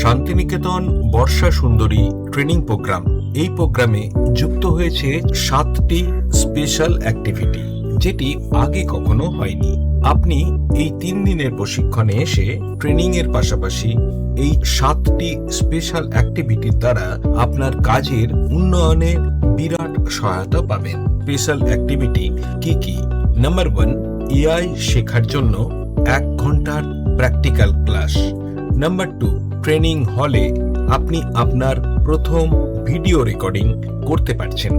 শান্তিনিকেতন বর্ষা সুন্দরী training programme. এই প্রোগ্রামে যুক্ত হয়েছে 7টি স্পেশাল অ্যাক্টিভিটি, যেটি আগে কখনো হয়নি। আপনি এই 3 দিনের প্রশিক্ষণে এসে ট্রেনিং এর পাশাপাশি এই 7টি স্পেশাল অ্যাক্টিভিটির দ্বারা আপনার কাজের উন্নয়নে বিরাট সহায়তা পাবেন। স্পেশাল অ্যাক্টিভিটি কি কি? নাম্বার 1, এআই শেখার জন্য 1 ঘন্টার প্র্যাকটিক্যাল ক্লাস। নাম্বার 2, ট্রেনিং হলে আপনি আপনার প্রথম ভিডিও রেকর্ডিং করতে পারছেন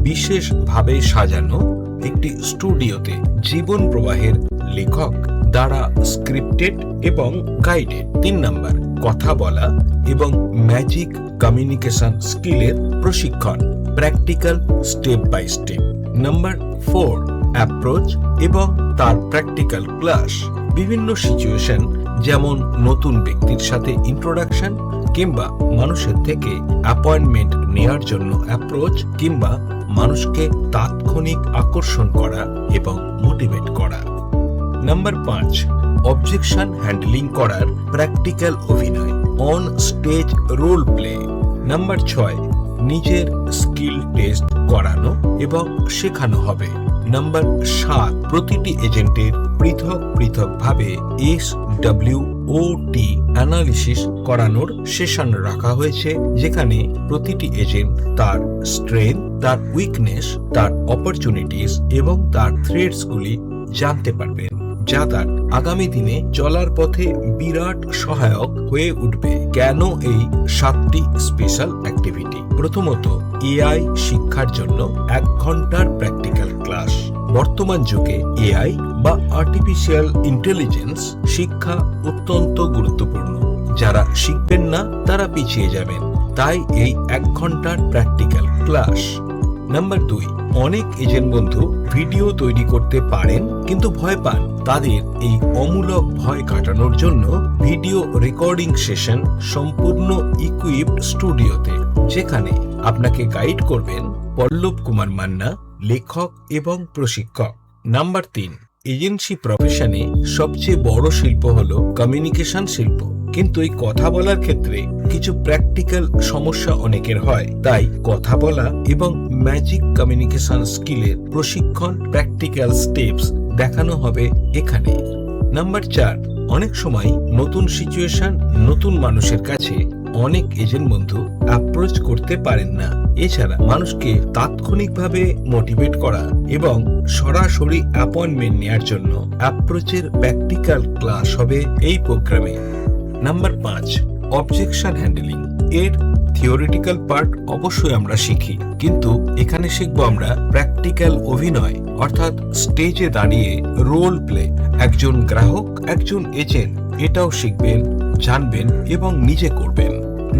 বিশেষভাবে সাজানো একটি স্টুডিওতে, জীবন প্রবাহের লেখক দ্বারা স্ক্রিপ্টেড এবং গাইডেড। 3 নাম্বার, কথা বলা এবং ম্যাজিক কমিউনিকেশন স্কিলের প্রশিক্ষণ, practical step by step. Number 4, approach এবং তার প্র্যাকটিক্যাল ক্লাস। বিভিন্ন সিচুয়েশন, যেমন নতুন ব্যক্তির সাথে ইন্ট্রোডাকশন কিংবা মানুষের থেকে অ্যাপয়েন্টমেন্ট নেওয়ার জন্য অ্যাপ্রোচ, কিংবা মানুষকে তাৎক্ষণিক আকর্ষণ করা এবং মোটিভেট করা। নাম্বার 5, অবজেকশন হ্যান্ডলিং করার প্র্যাকটিক্যাল অভিনয়, on stage role play. Number 6, নিজের স্কিল টেস্ট করানো এবং শেখানো হবে। নাম্বার 7, প্রতিটি এজেন্টের পৃথকভাবে SWOT অ্যানালিসিস করানোর সেশন রাখা হয়েছে, যেখানে প্রতিটি এজেন্ট তার স্ট্রেংথ, তার উইকনেস, তার অপরচুনিটিস এবং তার থ্রেটসগুলি জানতে পারবেন, যা তার আগামী দিনে চলার পথে বিরাট সহায়ক হয়ে উঠবে। কেন এই 7টি স্পেশাল অ্যাক্টিভিটি? প্রথমত, এআই শিক্ষার জন্য 1 ঘন্টার প্র্যাকটিক্যাল ক্লাস। বর্তমান যুগে এআই বা আর্টিফিশিয়াল ইন্টেলিজেন্স শিক্ষা অত্যন্ত গুরুত্বপূর্ণ। যারা শিখবেন না তারা পিছিয়ে যাবেন, তাই এই 1 ঘন্টার প্র্যাকটিক্যাল ক্লাস। নাম্বার 2, অনেক এজেন্ট বন্ধু ভিডিও তৈরি করতে পারেন কিন্তু ভয় পান। তাদের এই অমূলক ভয় কাটানোর জন্য ভিডিও রেকর্ডিং সেশন সম্পূর্ণ ইকুইপড স্টুডিওতে, যেখানে আপনাকে গাইড করবেন পল্লব কুমার মান্না, লেখক এবং প্রশিক্ষক। নাম্বার 3, এজেন্সি প্রফেশনে সবচেয়ে বড় শিল্প হলো কমিউনিকেশন শিল্প, কিন্তু এই কথা বলার ক্ষেত্রে কিছু প্র্যাকটিক্যাল সমস্যা অনেকের হয়। তাই কথা বলা এবং ম্যাজিক কমিউনিকেশন স্কিলের প্রশিক্ষণ, প্র্যাকটিক্যাল স্টেপস দেখানো হবে এখানে। নাম্বার 4, অনেক সময় নতুন সিচুয়েশন, নতুন মানুষের কাছে অনেক এজেন্ট বন্ধু অ্যাপ্রোচ করতে পারেন না। এছাড়া মানুষকে তাৎক্ষণিকভাবে মোটিভেট করা এবং সরাসরি অ্যাপয়েন্টমেন্ট নেওয়ার জন্য অ্যাপ্রোচের প্র্যাকটিক্যাল ক্লাস হবে এই প্রোগ্রামে। Number 5, objection handling. এর থিওরিটিক্যাল পার্ট অবশ্যই আমরা শিখি, কিন্তু এখানে শিখব আমরা প্র্যাকটিক্যাল অভিনয়, অর্থাৎ স্টেজে দাঁড়িয়ে রোল প্লে। একজন গ্রাহক, একজন এজেন্ট, এটাও শিখবেন, জানবেন এবং নিজে করবেন।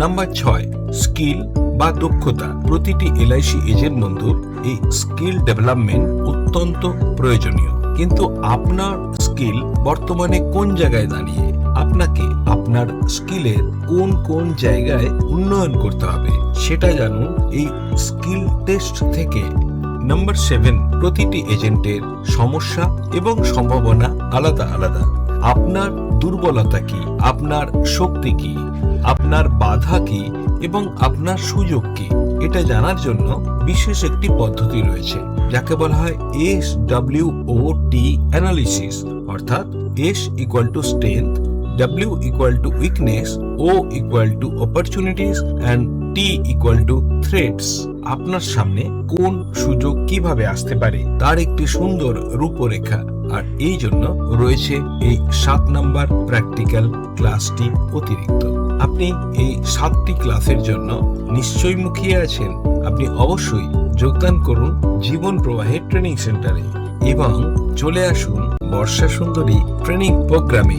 নাম্বার 6, স্কিল বা দক্ষতা। প্রতিটি এলআইসি এজেন্ট বন্ধুর এই স্কিল ডেভেলপমেন্ট অত্যন্ত প্রয়োজনীয়। কিন্তু আপনার স্কিল বর্তমানে কোন জায়গায় দাঁড়িয়ে? আপনাকে আপনার স্কিলের কোন কোন জায়গায় উন্নয়ন করতে হবে সেটা জানুন এই স্কিল টেস্ট থেকে। নাম্বার 7, প্রতিটি এজেন্টের সমস্যা এবং সম্ভাবনা আলাদা আলাদা। আপনার দুর্বলতা কি, আপনার শক্তি কি, আপনার বাধা কি এবং আপনার সুযোগ কি, এটা জানার জন্য বিশেষ একটি পদ্ধতি রয়েছে, যাকে বলা হয় SWOT অ্যানালিসিস। অর্থাৎ S = strength, W = weakness, O = opportunities and T = threats. আপনার সামনে কোন সুযোগ কিভাবে আসতে পারে তার একটি সুন্দর রূপরেখা, আর এই জন্য রয়েছে এই 7 নাম্বার প্র্যাকটিক্যাল ক্লাসটি অতিরিক্ত। আপনি এই 7টি ক্লাসের জন্য নিশ্চয়ই মুখিয়ে আছেন। আপনি অবশ্যই যোগদান করুন জীবন প্রবাহের ট্রেনিং সেন্টারে এবং চলে আসুন বর্ষা সুন্দরী ট্রেনিং প্রোগ্রামে।